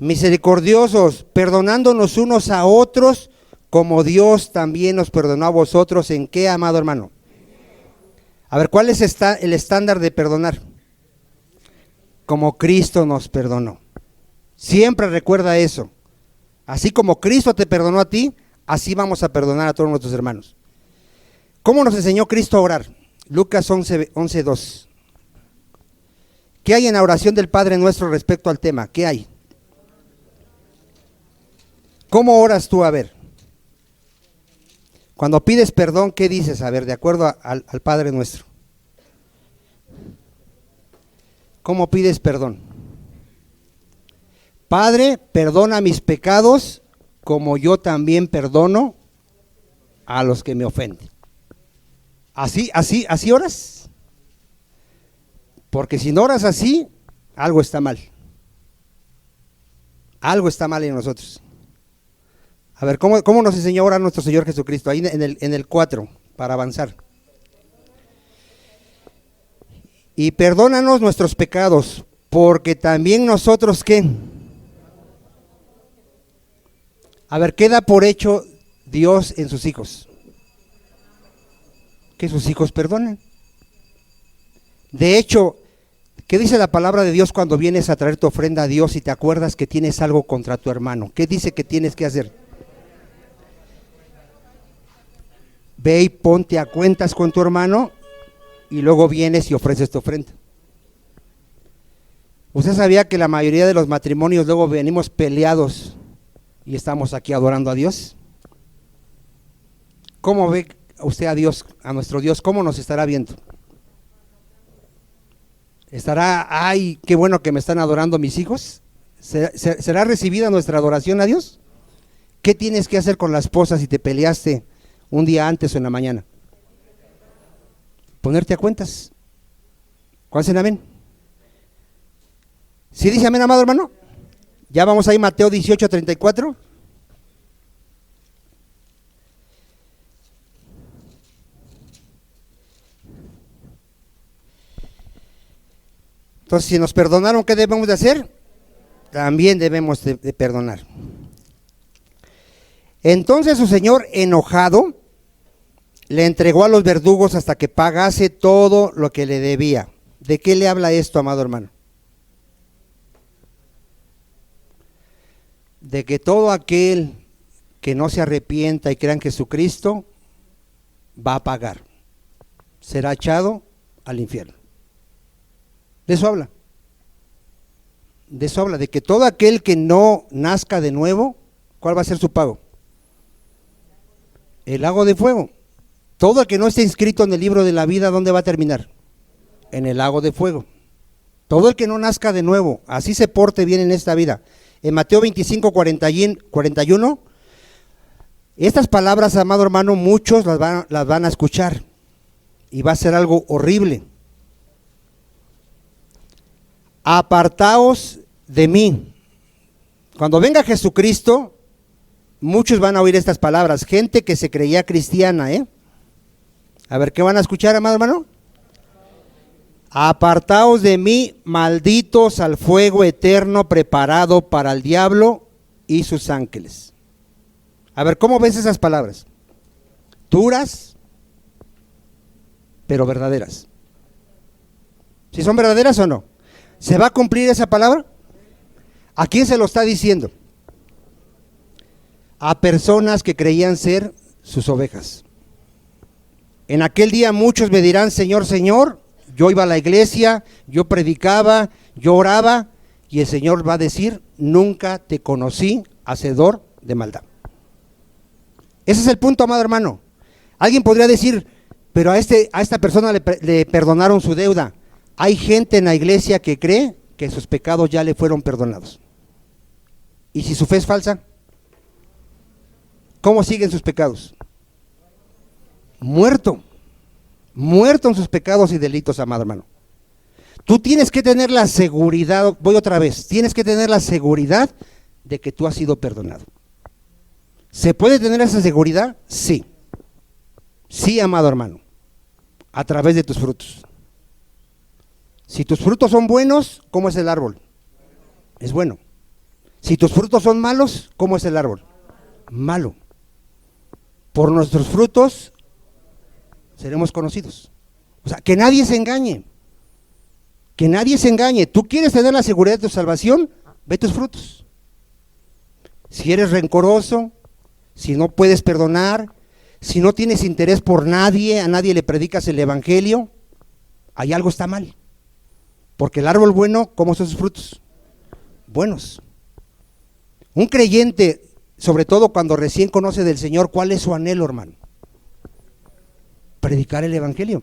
Misericordiosos, perdonándonos unos a otros, como Dios también nos perdonó a vosotros. ¿En qué, amado hermano? A ver, ¿cuál es el estándar de perdonar? Como Cristo nos perdonó. Siempre recuerda eso. Así como Cristo te perdonó a ti, así vamos a perdonar a todos nuestros hermanos. ¿Cómo nos enseñó Cristo a orar? Lucas 11, 2. ¿Qué hay en la oración del Padre Nuestro respecto al tema? ¿Qué hay? ¿Cómo oras tú? A ver. Cuando pides perdón, ¿qué dices? A ver, de acuerdo al Padre Nuestro. ¿Cómo pides perdón? Padre, perdona mis pecados como yo también perdono a los que me ofenden. ¿Así oras? Porque si no oras así, algo está mal. Algo está mal en nosotros. A ver, ¿cómo nos enseñó ahora nuestro Señor Jesucristo? Ahí en el 4, para avanzar. Y perdónanos nuestros pecados, porque también nosotros, ¿qué? A ver, ¿qué da por hecho Dios en sus hijos? Que sus hijos perdonen. De hecho, ¿qué dice la palabra de Dios cuando vienes a traer tu ofrenda a Dios y te acuerdas que tienes algo contra tu hermano? ¿Qué dice que tienes que hacer? Ve y ponte a cuentas con tu hermano y luego vienes y ofreces tu ofrenda. ¿Usted sabía que la mayoría de los matrimonios luego venimos peleados y estamos aquí adorando a Dios? ¿Cómo ve usted a Dios, a nuestro Dios? ¿Cómo nos estará viendo? ¿Estará, ay, qué bueno que me están adorando mis hijos? ¿Será recibida nuestra adoración a Dios? ¿Qué tienes que hacer con la esposa si te peleaste un día antes o en la mañana? Ponerte a cuentas. ¿Cuál es el amén? ¿Sí dice amén, amado hermano? Ya vamos ahí, Mateo 18:34. Entonces, si nos perdonaron, ¿qué debemos de hacer? También debemos de perdonar. Entonces su señor, enojado, le entregó a los verdugos hasta que pagase todo lo que le debía. ¿De qué le habla esto, amado hermano? De que todo aquel que no se arrepienta y crea en Jesucristo va a pagar, será echado al infierno. De eso habla. De eso habla, de que todo aquel que no nazca de nuevo, ¿cuál va a ser su pago? El lago de fuego. Todo el que no esté inscrito en el libro de la vida, ¿dónde va a terminar? En el lago de fuego. Todo el que no nazca de nuevo, así se porte bien en esta vida. En Mateo 25:41, estas palabras, amado hermano, muchos las van a escuchar y va a ser algo horrible. Apartaos de mí. Cuando venga Jesucristo, muchos van a oír estas palabras, gente que se creía cristiana, A ver, ¿qué van a escuchar, amado hermano? Apartaos de mí, malditos, al fuego eterno preparado para el diablo y sus ángeles. A ver, ¿cómo ves esas palabras? Duras, pero verdaderas. ¿Sí son verdaderas o no? ¿Se va a cumplir esa palabra? ¿A quién se lo está diciendo? A personas que creían ser sus ovejas. En aquel día muchos me dirán, Señor, Señor, yo iba a la iglesia, yo predicaba, yo oraba, y el Señor va a decir, nunca te conocí, hacedor de maldad. Ese es el punto, amado hermano. Alguien podría decir, pero a esta persona le perdonaron su deuda. Hay gente en la iglesia que cree que sus pecados ya le fueron perdonados. ¿Y si su fe es falsa? ¿Cómo siguen sus pecados? Muerto en sus pecados y delitos, amado hermano. Tú tienes que tener la seguridad, voy otra vez, tienes que tener la seguridad de que tú has sido perdonado. ¿Se puede tener esa seguridad? Sí. Sí, amado hermano, a través de tus frutos. Si tus frutos son buenos, ¿cómo es el árbol? Es bueno. Si tus frutos son malos, ¿cómo es el árbol? Malo. Por nuestros frutos seremos conocidos. O sea, que nadie se engañe. Que nadie se engañe. ¿Tú quieres tener la seguridad de tu salvación? Ve tus frutos. Si eres rencoroso, si no puedes perdonar, si no tienes interés por nadie, a nadie le predicas el evangelio, ahí algo está mal. Porque el árbol bueno, ¿cómo son sus frutos? Buenos. Un creyente, sobre todo cuando recién conoce del Señor, ¿cuál es su anhelo, hermano? Predicar el evangelio.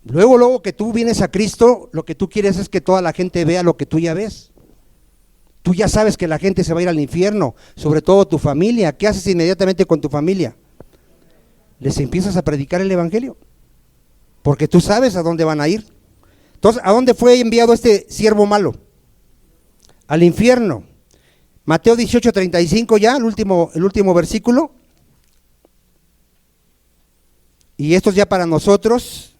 Luego que tú vienes a Cristo, lo que tú quieres es que toda la gente vea lo que tú ya ves. Tú ya sabes que la gente se va a ir al infierno, sobre todo tu familia. ¿Qué haces inmediatamente con tu familia? Les empiezas a predicar el evangelio, porque tú sabes a dónde van a ir. Entonces, ¿a dónde fue enviado este siervo malo? Al infierno. Mateo 18:35 ya, el último versículo. Y esto es ya para nosotros,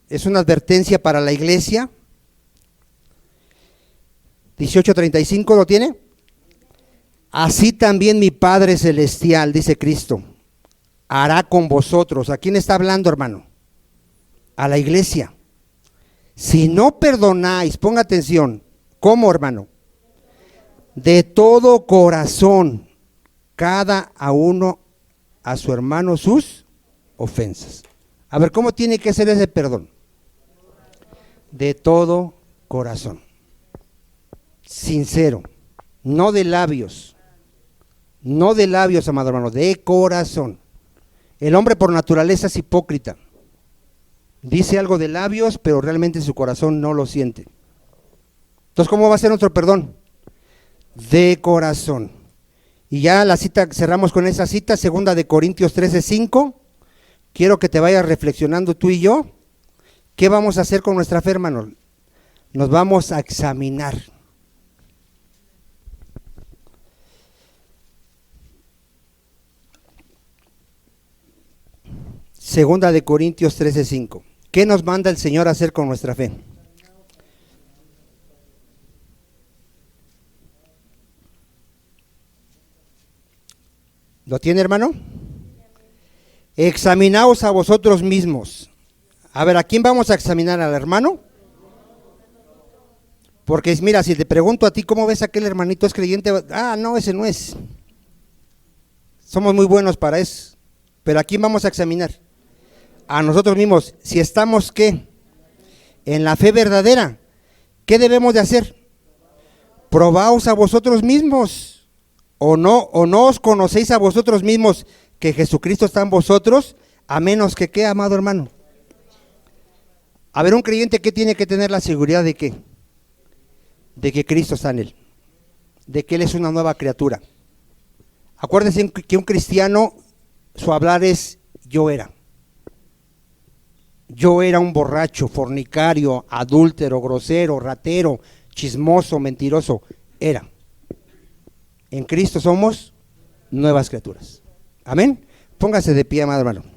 es una advertencia para la iglesia. 18:35, ¿lo tiene? Así también mi Padre Celestial, dice Cristo, hará con vosotros. ¿A quién está hablando, hermano? A la iglesia. Si no perdonáis, ponga atención, ¿cómo, hermano? De todo corazón, cada a uno a su hermano sus ofensas. A ver, ¿cómo tiene que ser ese perdón? De todo corazón. Sincero, no de labios, amado hermano, de corazón. El hombre por naturaleza es hipócrita. Dice algo de labios, pero realmente su corazón no lo siente. Entonces, ¿cómo va a ser nuestro perdón? De corazón. Y ya la cita, cerramos con esa cita, 2 Corintios 13:5. Quiero que te vayas reflexionando tú y yo. ¿Qué vamos a hacer con nuestra fe, hermano? Nos vamos a examinar. Segunda de Corintios 13:5. ¿Qué nos manda el Señor a hacer con nuestra fe? ¿Lo tiene, hermano? Examinaos a vosotros mismos. A ver, ¿a quién vamos a examinar? ¿Al hermano? Porque mira, si te pregunto a ti, ¿cómo ves a aquel hermanito? ¿Es creyente? Ah, no, ese no es. Somos muy buenos para eso. Pero ¿a quién vamos a examinar? A nosotros mismos. Si estamos, ¿qué? En la fe verdadera. ¿Qué debemos de hacer? Probaos a vosotros mismos. ¿O no os conocéis a vosotros mismos que Jesucristo está en vosotros? A menos que, ¿qué, amado hermano? A ver, un creyente, ¿qué tiene que tener la seguridad de qué? De que Cristo está en él, de que él es una nueva criatura. Acuérdense que un cristiano, su hablar es yo era un borracho, fornicario, adúltero, grosero, ratero, chismoso, mentiroso, era. En Cristo somos nuevas criaturas. Amén. Póngase de pie, amado hermano.